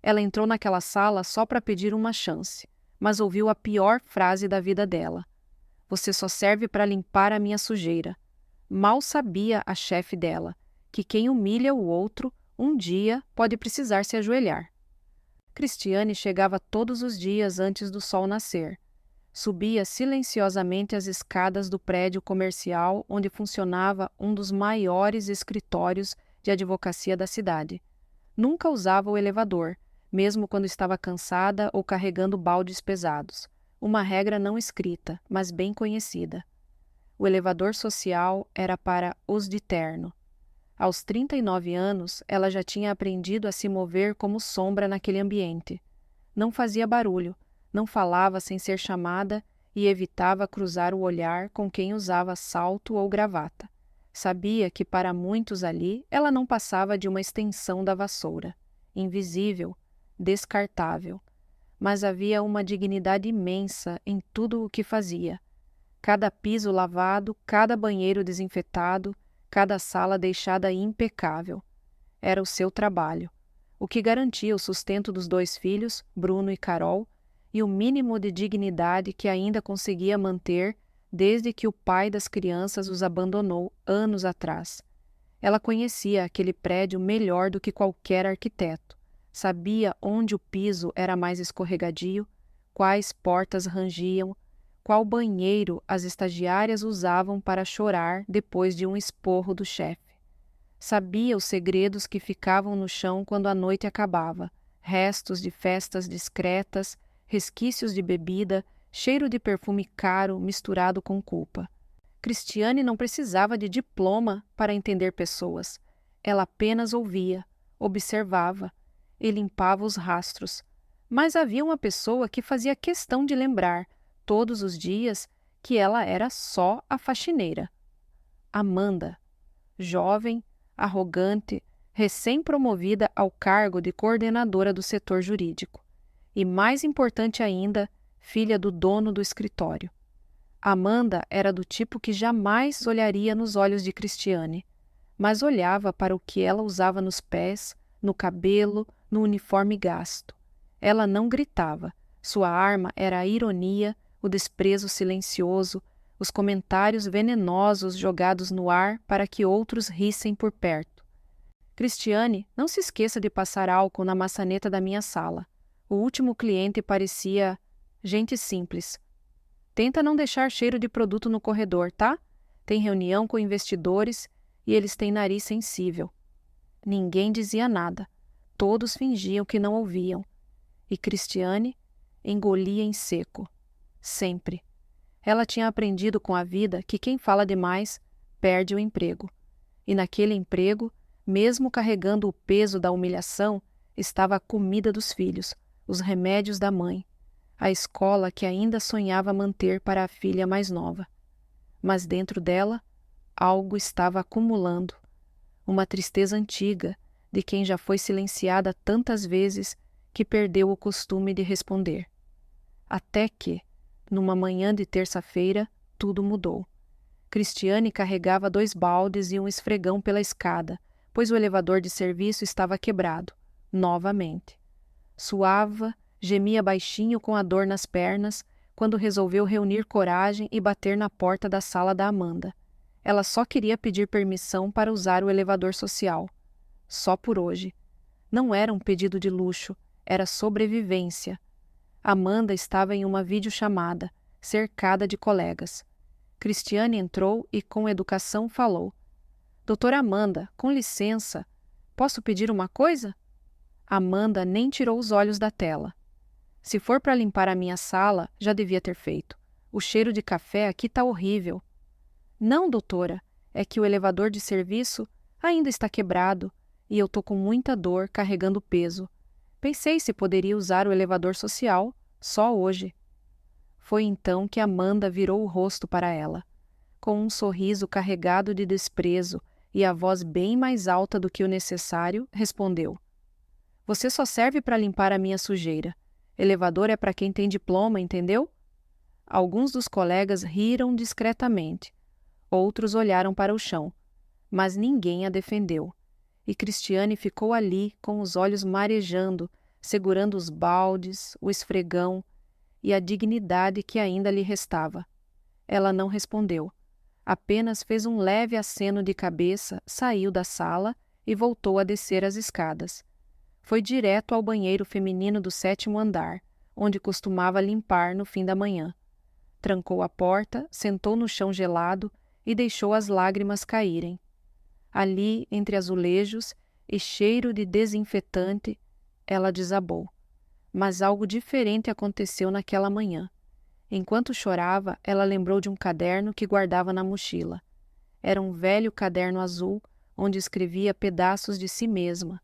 Ela entrou naquela sala só para pedir uma chance, mas ouviu a pior frase da vida dela. Você só serve para limpar a minha sujeira. Mal sabia a chefe dela que quem humilha o outro, um dia pode precisar se ajoelhar. Cristiane chegava todos os dias antes do sol nascer. Subia silenciosamente as escadas do prédio comercial onde funcionava um dos maiores escritórios de advocacia da cidade. Nunca usava o elevador, mesmo quando estava cansada ou carregando baldes pesados. Uma regra não escrita, mas bem conhecida. O elevador social era para os de terno. Aos 39 anos, ela já tinha aprendido a se mover como sombra naquele ambiente. Não fazia barulho, não falava sem ser chamada e evitava cruzar o olhar com quem usava salto ou gravata. Sabia que para muitos ali ela não passava de uma extensão da vassoura. Invisível, descartável. Mas havia uma dignidade imensa em tudo o que fazia. Cada piso lavado, cada banheiro desinfetado, cada sala deixada impecável. Era o seu trabalho, o que garantia o sustento dos 2 filhos, Bruno e Carol, e o mínimo de dignidade que ainda conseguia manter desde que o pai das crianças os abandonou anos atrás. Ela conhecia aquele prédio melhor do que qualquer arquiteto. Sabia onde o piso era mais escorregadio, quais portas rangiam, qual banheiro as estagiárias usavam para chorar depois de um esporro do chefe. Sabia os segredos que ficavam no chão quando a noite acabava, restos de festas discretas, resquícios de bebida, cheiro de perfume caro misturado com culpa. Cristiane não precisava de diploma para entender pessoas. Ela apenas ouvia, observava e limpava os rastros. Mas havia uma pessoa que fazia questão de lembrar, todos os dias, que ela era só a faxineira. Amanda, jovem, arrogante, recém-promovida ao cargo de coordenadora do setor jurídico. E mais importante ainda, filha do dono do escritório. Amanda era do tipo que jamais olharia nos olhos de Cristiane, mas olhava para o que ela usava nos pés, no cabelo, no uniforme gasto. Ela não gritava. Sua arma era a ironia, o desprezo silencioso, os comentários venenosos jogados no ar para que outros rissem por perto. Cristiane, não se esqueça de passar álcool na maçaneta da minha sala. O último cliente parecia gente simples. Tenta não deixar cheiro de produto no corredor, tá? Tem reunião com investidores e eles têm nariz sensível. Ninguém dizia nada. Todos fingiam que não ouviam. E Cristiane engolia em seco. Sempre. Ela tinha aprendido com a vida que quem fala demais perde o emprego. E naquele emprego, mesmo carregando o peso da humilhação, estava a comida dos filhos, os remédios da mãe, a escola que ainda sonhava manter para a filha mais nova. Mas dentro dela, algo estava acumulando. Uma tristeza antiga, de quem já foi silenciada tantas vezes que perdeu o costume de responder. Até que, numa manhã de terça-feira, tudo mudou. Cristiane carregava 2 baldes e um esfregão pela escada, pois o elevador de serviço estava quebrado, novamente. Suava, gemia baixinho com a dor nas pernas, quando resolveu reunir coragem e bater na porta da sala da Amanda. Ela só queria pedir permissão para usar o elevador social. Só por hoje. Não era um pedido de luxo, era sobrevivência. Amanda estava em uma videochamada, cercada de colegas. Cristiane entrou e com educação falou. Doutora Amanda, com licença, posso pedir uma coisa? Amanda nem tirou os olhos da tela. Se for para limpar a minha sala, já devia ter feito. O cheiro de café aqui está horrível. Não, doutora, é que o elevador de serviço ainda está quebrado e eu tô com muita dor carregando peso. Pensei se poderia usar o elevador social, só hoje. Foi então que Amanda virou o rosto para ela. Com um sorriso carregado de desprezo e a voz bem mais alta do que o necessário, respondeu. Você só serve para limpar a minha sujeira. Elevador é para quem tem diploma, entendeu? Alguns dos colegas riram discretamente. Outros olharam para o chão. Mas ninguém a defendeu. E Cristiane ficou ali, com os olhos marejando, segurando os baldes, o esfregão e a dignidade que ainda lhe restava. Ela não respondeu. Apenas fez um leve aceno de cabeça, saiu da sala e voltou a descer as escadas. Foi direto ao banheiro feminino do 7º andar, onde costumava limpar no fim da manhã. Trancou a porta, sentou no chão gelado e deixou as lágrimas caírem. Ali, entre azulejos e cheiro de desinfetante, ela desabou. Mas algo diferente aconteceu naquela manhã. Enquanto chorava, ela lembrou de um caderno que guardava na mochila. Era um velho caderno azul, onde escrevia pedaços de si mesma.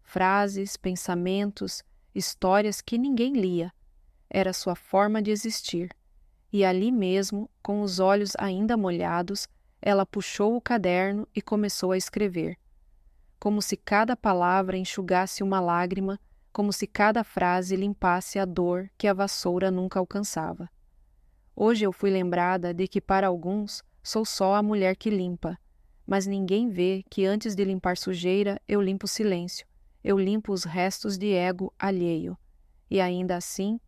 Frases, pensamentos, histórias que ninguém lia. Era sua forma de existir. E ali mesmo, com os olhos ainda molhados, ela puxou o caderno e começou a escrever. Como se cada palavra enxugasse uma lágrima, como se cada frase limpasse a dor que a vassoura nunca alcançava. Hoje eu fui lembrada de que para alguns sou só a mulher que limpa, mas ninguém vê que antes de limpar sujeira eu limpo silêncio, eu limpo os restos de ego alheio, e ainda assim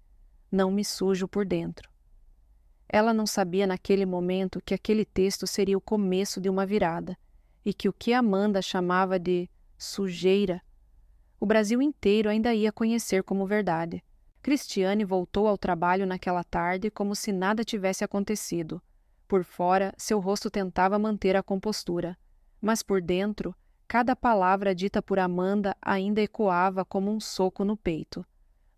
não me sujo por dentro. Ela não sabia naquele momento que aquele texto seria o começo de uma virada, e que o que Amanda chamava de sujeira, o Brasil inteiro ainda ia conhecer como verdade. Cristiane voltou ao trabalho naquela tarde como se nada tivesse acontecido. Por fora, seu rosto tentava manter a compostura, mas por dentro, cada palavra dita por Amanda ainda ecoava como um soco no peito.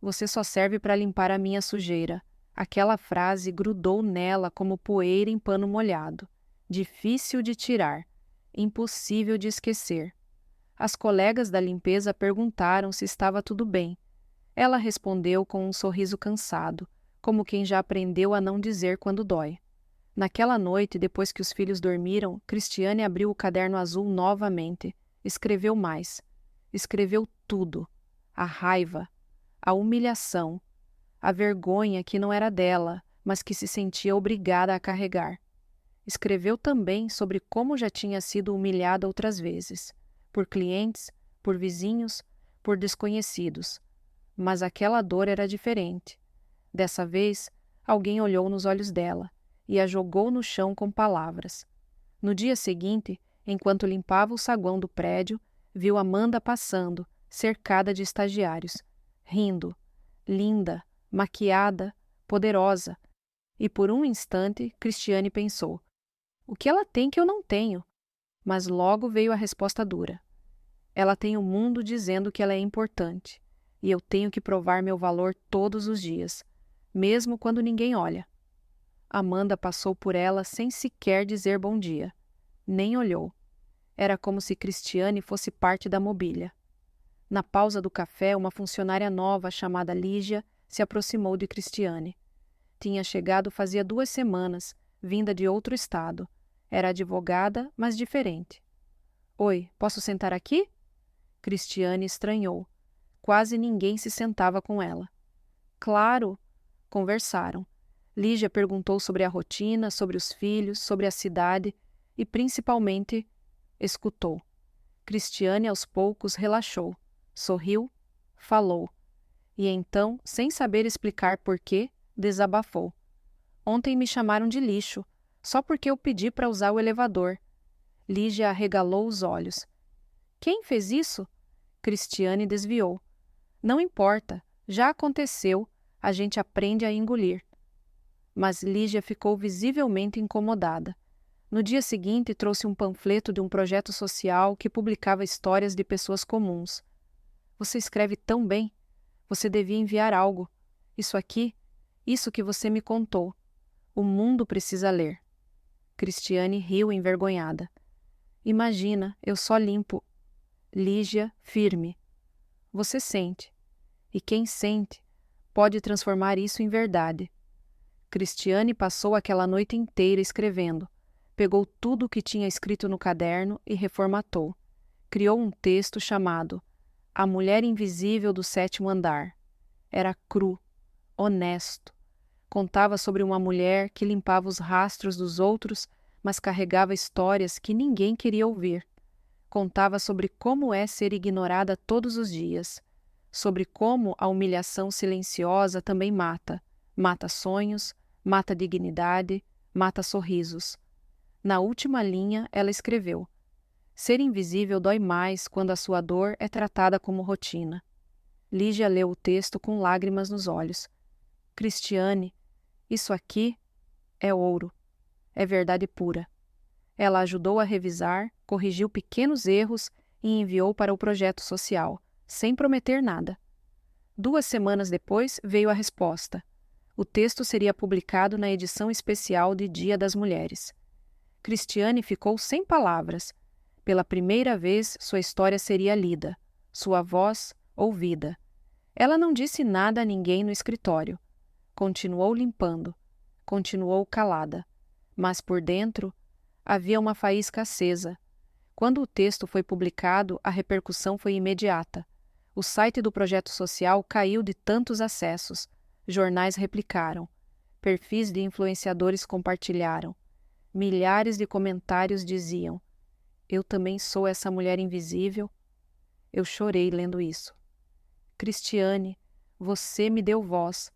Você só serve para limpar a minha sujeira. Aquela frase grudou nela como poeira em pano molhado. Difícil de tirar, impossível de esquecer. As colegas da limpeza perguntaram se estava tudo bem. Ela respondeu com um sorriso cansado, como quem já aprendeu a não dizer quando dói. Naquela noite, depois que os filhos dormiram, Cristiane abriu o caderno azul novamente. Escreveu mais. Escreveu tudo. A raiva, a humilhação, a vergonha que não era dela, mas que se sentia obrigada a carregar. Escreveu também sobre como já tinha sido humilhada outras vezes, por clientes, por vizinhos, por desconhecidos. Mas aquela dor era diferente. Dessa vez, alguém olhou nos olhos dela e a jogou no chão com palavras. No dia seguinte, enquanto limpava o saguão do prédio, viu Amanda passando, cercada de estagiários, rindo, linda, maquiada, poderosa. E por um instante, Cristiane pensou: o que ela tem que eu não tenho? Mas logo veio a resposta dura. Ela tem o mundo dizendo que ela é importante. E eu tenho que provar meu valor todos os dias, mesmo quando ninguém olha. Amanda passou por ela sem sequer dizer bom dia. Nem olhou. Era como se Cristiane fosse parte da mobília. Na pausa do café, uma funcionária nova chamada Lígia se aproximou de Cristiane. Tinha chegado fazia 2 semanas, vinda de outro estado. Era advogada, mas diferente. Oi, posso sentar aqui? Cristiane estranhou. Quase ninguém se sentava com ela. Claro! Conversaram. Lígia perguntou sobre a rotina, sobre os filhos, sobre a cidade e, principalmente, escutou. Cristiane, aos poucos, relaxou, sorriu, falou. E então, sem saber explicar por quê, desabafou. Ontem me chamaram de lixo, só porque eu pedi para usar o elevador. Lígia arregalou os olhos. Quem fez isso? Cristiane desviou. Não importa, já aconteceu, a gente aprende a engolir. Mas Lígia ficou visivelmente incomodada. No dia seguinte, trouxe um panfleto de um projeto social que publicava histórias de pessoas comuns. Você escreve tão bem. Você devia enviar algo. Isso aqui, isso que você me contou. O mundo precisa ler. Cristiane riu envergonhada. Imagina, eu só limpo. Lígia, firme. Você sente. E quem sente pode transformar isso em verdade. Cristiane passou aquela noite inteira escrevendo. Pegou tudo o que tinha escrito no caderno e reformatou. Criou um texto chamado A Mulher Invisível do 7º Andar. Era cru, honesto. Contava sobre uma mulher que limpava os rastros dos outros, mas carregava histórias que ninguém queria ouvir. Contava sobre como é ser ignorada todos os dias, sobre como a humilhação silenciosa também mata. Mata sonhos, mata dignidade, mata sorrisos. Na última linha, ela escreveu: ser invisível dói mais quando a sua dor é tratada como rotina. Lígia leu o texto com lágrimas nos olhos. Cristiane, isso aqui é ouro, é verdade pura. Ela ajudou a revisar, corrigiu pequenos erros e enviou para o projeto social, sem prometer nada. 2 semanas depois veio a resposta. O texto seria publicado na edição especial de Dia das Mulheres. Cristiane ficou sem palavras. Pela primeira vez, sua história seria lida, sua voz ouvida. Ela não disse nada a ninguém no escritório. Continuou limpando. Continuou calada. Mas por dentro, havia uma faísca acesa. Quando o texto foi publicado, a repercussão foi imediata. O site do projeto social caiu de tantos acessos. Jornais replicaram. Perfis de influenciadores compartilharam. Milhares de comentários diziam: eu também sou essa mulher invisível. Eu chorei lendo isso. Cristiane, você me deu voz.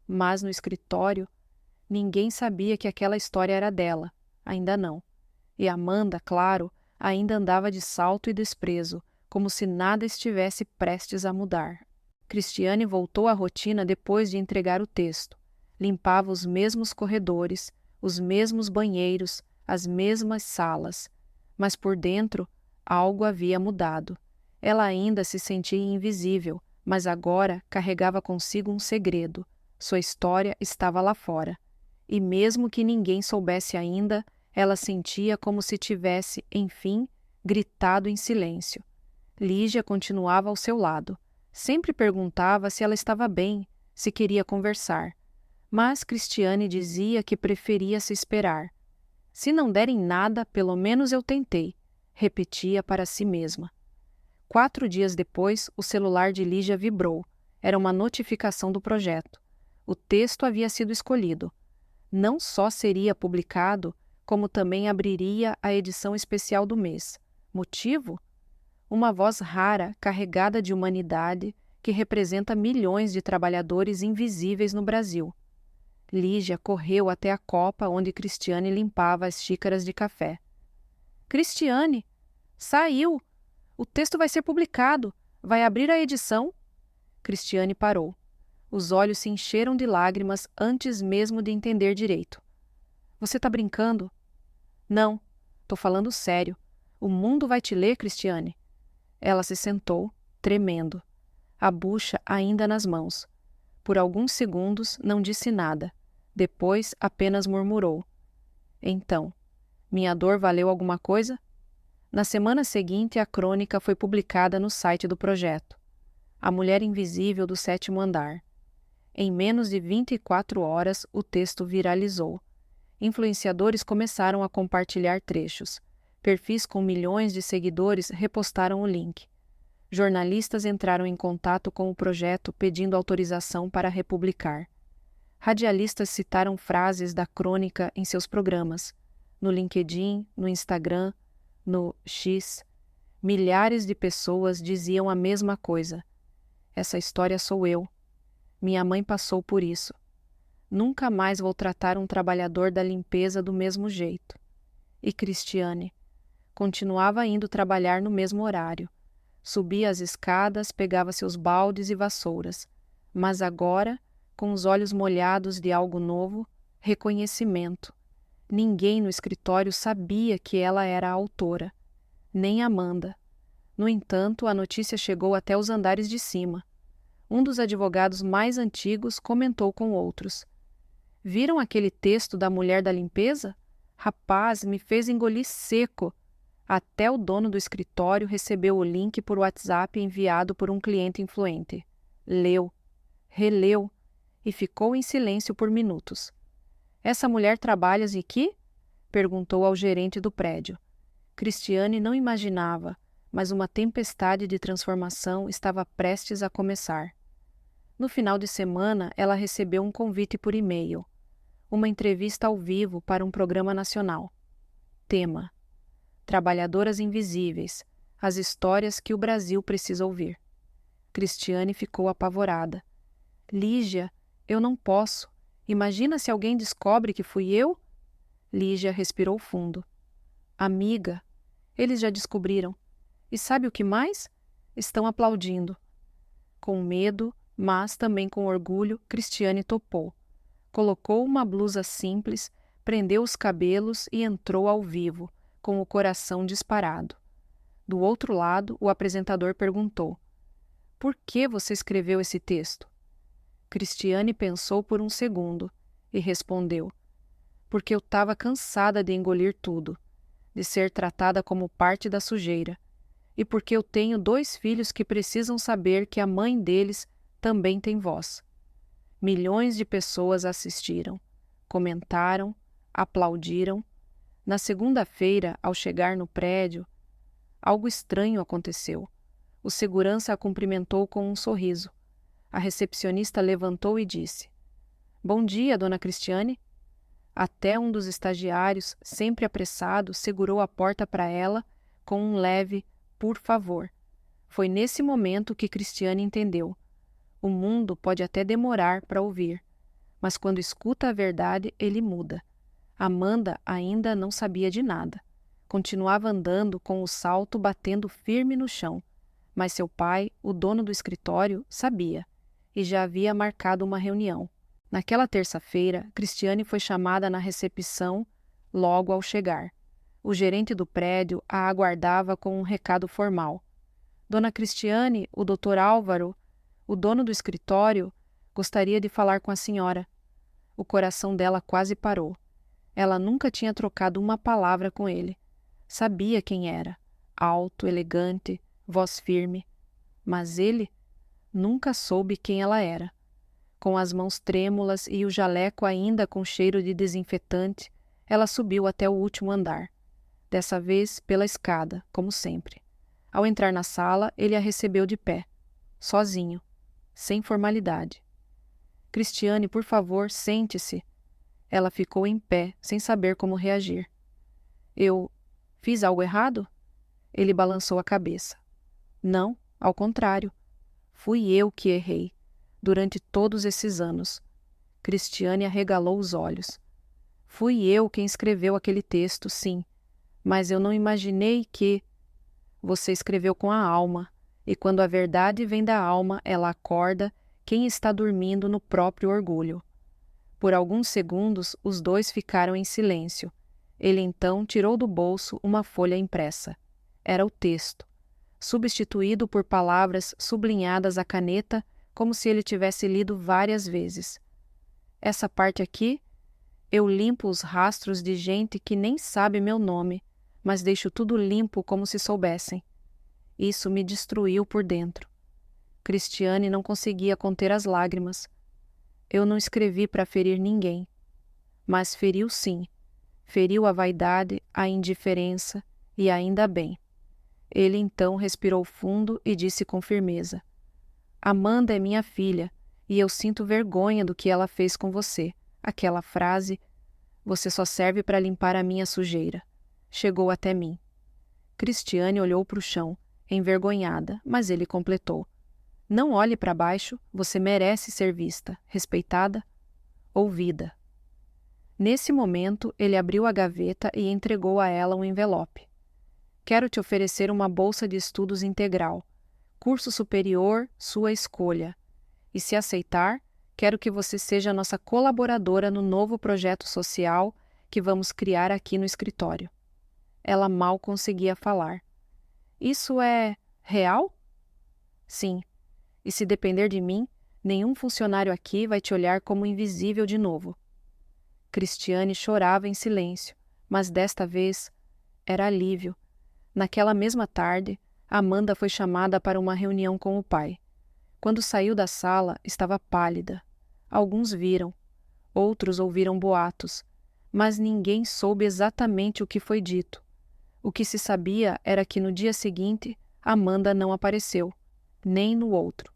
Mas no escritório, ninguém sabia que aquela história era dela. Ainda não. E Amanda, claro, ainda andava de salto e desprezo, como se nada estivesse prestes a mudar. Cristiane voltou à rotina depois de entregar o texto. Limpava os mesmos corredores, os mesmos banheiros, as mesmas salas. Mas por dentro, algo havia mudado. Ela ainda se sentia invisível, mas agora carregava consigo um segredo. Sua história estava lá fora. E mesmo que ninguém soubesse ainda, ela sentia como se tivesse, enfim, gritado em silêncio. Lígia continuava ao seu lado. Sempre perguntava se ela estava bem, se queria conversar. Mas Cristiane dizia que preferia se esperar. Se não derem nada, pelo menos eu tentei, repetia para si mesma. 4 dias depois, o celular de Lígia vibrou. Era uma notificação do projeto. O texto havia sido escolhido. Não só seria publicado, como também abriria a edição especial do mês. Motivo? Uma voz rara, carregada de humanidade, que representa milhões de trabalhadores invisíveis no Brasil. Lígia correu até a copa onde Cristiane limpava as xícaras de café. Cristiane, saiu! O texto vai ser publicado. Vai abrir a edição? Cristiane parou. Os olhos se encheram de lágrimas antes mesmo de entender direito. Você está brincando? Não, estou falando sério. O mundo vai te ler, Cristiane. Ela se sentou, tremendo, a bucha ainda nas mãos. Por alguns segundos não disse nada. Depois apenas murmurou. Então, minha dor valeu alguma coisa? Na semana seguinte, a crônica foi publicada no site do projeto. A Mulher Invisível do 7º Andar. Em menos de 24 horas, o texto viralizou. Influenciadores começaram a compartilhar trechos. Perfis com milhões de seguidores repostaram o link. Jornalistas entraram em contato com o projeto pedindo autorização para republicar. Radialistas citaram frases da crônica em seus programas. No LinkedIn, no Instagram, no X. Milhares de pessoas diziam a mesma coisa. Essa história sou eu. Minha mãe passou por isso. Nunca mais vou tratar um trabalhador da limpeza do mesmo jeito. E Cristiane continuava indo trabalhar no mesmo horário. Subia as escadas, pegava seus baldes e vassouras. Mas agora, com os olhos molhados de algo novo, reconhecimento. Ninguém no escritório sabia que ela era a autora. Nem Amanda. No entanto, a notícia chegou até os andares de cima. Um dos advogados mais antigos comentou com outros. Viram aquele texto da mulher da limpeza? Rapaz, me fez engolir seco. Até o dono do escritório recebeu o link por WhatsApp enviado por um cliente influente. Leu, releu e ficou em silêncio por minutos. Essa mulher trabalha em que? Perguntou ao gerente do prédio. Cristiane não imaginava, mas uma tempestade de transformação estava prestes a começar. No final de semana, ela recebeu um convite por e-mail. Uma entrevista ao vivo para um programa nacional. Tema: Trabalhadoras Invisíveis, as histórias que o Brasil precisa ouvir. Cristiane ficou apavorada. Lígia, eu não posso. Imagina se alguém descobre que fui eu? Lígia respirou fundo. Amiga, eles já descobriram. E sabe o que mais? Estão aplaudindo. Com medo, mas também com orgulho, Cristiane topou. Colocou uma blusa simples, prendeu os cabelos e entrou ao vivo, com o coração disparado. Do outro lado, o apresentador perguntou: Por que você escreveu esse texto? Cristiane pensou por um segundo e respondeu: Porque eu estava cansada de engolir tudo, de ser tratada como parte da sujeira, e porque eu tenho 2 filhos que precisam saber que a mãe deles também tem voz. Milhões de pessoas assistiram, comentaram, aplaudiram. Na segunda-feira, ao chegar no prédio, algo estranho aconteceu. O segurança a cumprimentou com um sorriso. A recepcionista levantou e disse: Bom dia, dona Cristiane. Até um dos estagiários, sempre apressado, segurou a porta para ela com um leve por favor. Foi nesse momento que Cristiane entendeu. O mundo pode até demorar para ouvir, mas quando escuta a verdade, ele muda. Amanda ainda não sabia de nada. Continuava andando com o salto batendo firme no chão, mas seu pai, o dono do escritório, sabia e já havia marcado uma reunião. Naquela terça-feira, Cristiane foi chamada na recepção logo ao chegar. O gerente do prédio a aguardava com um recado formal. Dona Cristiane, o Dr. Álvaro, o dono do escritório, gostaria de falar com a senhora. O coração dela quase parou. Ela nunca tinha trocado uma palavra com ele. Sabia quem era. Alto, elegante, voz firme. Mas ele nunca soube quem ela era. Com as mãos trêmulas e o jaleco ainda com cheiro de desinfetante, ela subiu até o último andar. Dessa vez pela escada, como sempre. Ao entrar na sala, ele a recebeu de pé, sozinho, sem formalidade. Cristiane, por favor, sente-se. Ela ficou em pé, sem saber como reagir. Eu fiz algo errado? Ele balançou a cabeça. Não, ao contrário. Fui eu que errei, durante todos esses anos. Cristiane arregalou os olhos. Fui eu quem escreveu aquele texto, sim, mas eu não imaginei que... Você escreveu com a alma, e quando a verdade vem da alma, ela acorda quem está dormindo no próprio orgulho. Por alguns segundos, os dois ficaram em silêncio. Ele então tirou do bolso uma folha impressa. Era o texto, substituído por palavras sublinhadas à caneta, como se ele tivesse lido várias vezes. Essa parte aqui, eu limpo os rastros de gente que nem sabe meu nome, mas deixo tudo limpo como se soubessem. Isso me destruiu por dentro. Cristiane não conseguia conter as lágrimas. Eu não escrevi para ferir ninguém. Mas feriu sim. Feriu a vaidade, a indiferença, e ainda bem. Ele então respirou fundo e disse com firmeza: Amanda é minha filha, e eu sinto vergonha do que ela fez com você. Aquela frase, você só serve para limpar a minha sujeira, chegou até mim. Cristiane olhou para o chão, envergonhada, mas ele completou: Não olhe para baixo, você merece ser vista, respeitada, ouvida. Nesse momento, ele abriu a gaveta e entregou a ela um envelope. Quero te oferecer uma bolsa de estudos integral. Curso superior, sua escolha. E se aceitar, quero que você seja nossa colaboradora no novo projeto social que vamos criar aqui no escritório. Ela mal conseguia falar. Isso é real? Sim. E se depender de mim, nenhum funcionário aqui vai te olhar como invisível de novo. Cristiane chorava em silêncio, mas desta vez era alívio. Naquela mesma tarde, Amanda foi chamada para uma reunião com o pai. Quando saiu da sala, estava pálida. Alguns viram, outros ouviram boatos, mas ninguém soube exatamente o que foi dito. O que se sabia era que no dia seguinte, Amanda não apareceu, nem no outro.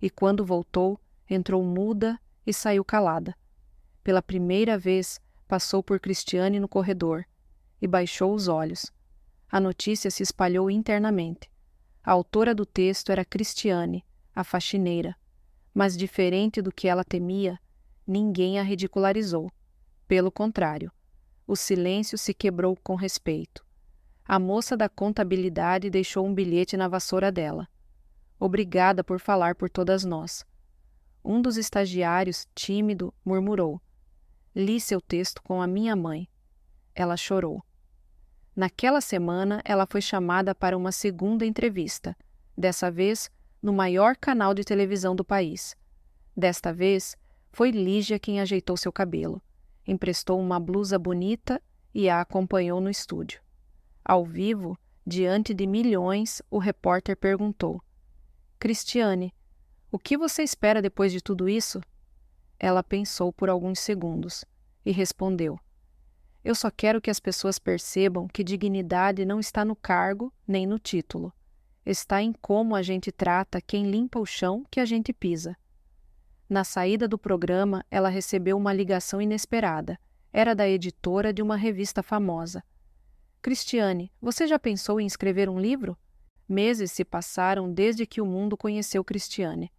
E quando voltou, entrou muda e saiu calada. Pela primeira vez, passou por Cristiane no corredor e baixou os olhos. A notícia se espalhou internamente. A autora do texto era Cristiane, a faxineira. Mas, diferente do que ela temia, ninguém a ridicularizou. Pelo contrário, o silêncio se quebrou com respeito. A moça da contabilidade deixou um bilhete na vassoura dela. Obrigada por falar por todas nós. Um dos estagiários, tímido, murmurou. Li seu texto com a minha mãe. Ela chorou. Naquela semana, ela foi chamada para uma segunda entrevista, dessa vez no maior canal de televisão do país. Desta vez, foi Lígia quem ajeitou seu cabelo, emprestou uma blusa bonita e a acompanhou no estúdio. Ao vivo, diante de milhões, o repórter perguntou: Cristiane, o que você espera depois de tudo isso? Ela pensou por alguns segundos e respondeu: Eu só quero que as pessoas percebam que dignidade não está no cargo nem no título. Está em como a gente trata quem limpa o chão que a gente pisa. Na saída do programa, ela recebeu uma ligação inesperada. Era da editora de uma revista famosa. Cristiane, você já pensou em escrever um livro? Meses se passaram desde que o mundo conheceu Cristiane.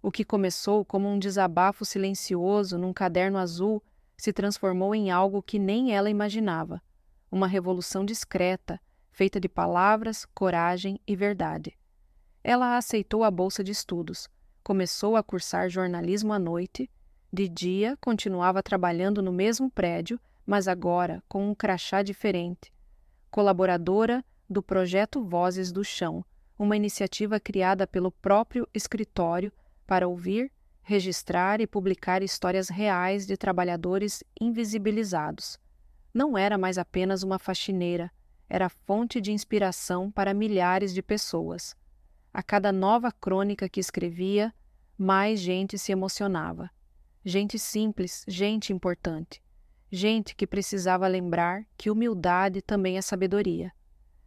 O que começou como um desabafo silencioso num caderno azul se transformou em algo que nem ela imaginava. Uma revolução discreta, feita de palavras, coragem e verdade. Ela aceitou a bolsa de estudos, começou a cursar jornalismo à noite, de dia continuava trabalhando no mesmo prédio, mas agora com um crachá diferente. Colaboradora do projeto Vozes do Chão, uma iniciativa criada pelo próprio escritório para ouvir, registrar e publicar histórias reais de trabalhadores invisibilizados. Não era mais apenas uma faxineira, era fonte de inspiração para milhares de pessoas. A cada nova crônica que escrevia, mais gente se emocionava. Gente simples, gente importante. Gente que precisava lembrar que humildade também é sabedoria.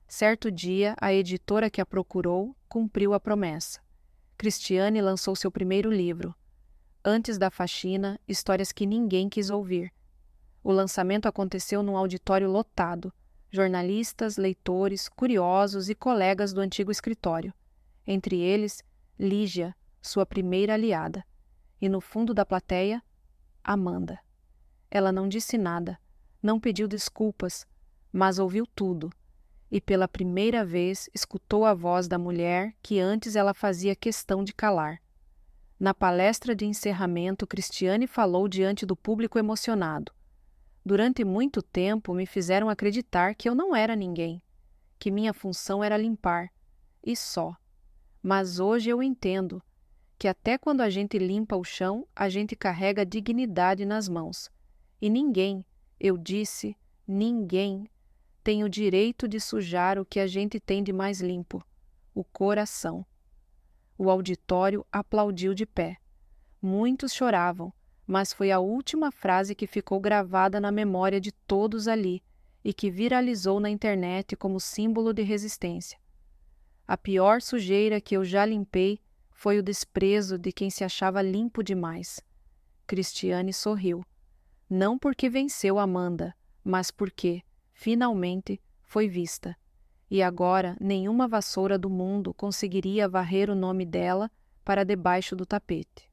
Certo dia, a editora que a procurou cumpriu a promessa. Cristiane lançou seu primeiro livro. Antes da faxina, histórias que ninguém quis ouvir. O lançamento aconteceu num auditório lotado. Jornalistas, leitores, curiosos e colegas do antigo escritório. Entre eles, Lígia, sua primeira aliada. E no fundo da plateia, Amanda. Ela não disse nada, não pediu desculpas, mas ouviu tudo. E pela primeira vez escutou a voz da mulher que antes ela fazia questão de calar. Na palestra de encerramento, Cristiane falou diante do público emocionado. Durante muito tempo me fizeram acreditar que eu não era ninguém, que minha função era limpar, e só. Mas hoje eu entendo que até quando a gente limpa o chão, a gente carrega dignidade nas mãos. E ninguém, eu disse, ninguém, tem o direito de sujar o que a gente tem de mais limpo, o coração. O auditório aplaudiu de pé. Muitos choravam, mas foi a última frase que ficou gravada na memória de todos ali e que viralizou na internet como símbolo de resistência. A pior sujeira que eu já limpei foi o desprezo de quem se achava limpo demais. Cristiane sorriu. Não porque venceu Amanda, mas porque, finalmente, foi vista. E agora nenhuma vassoura do mundo conseguiria varrer o nome dela para debaixo do tapete.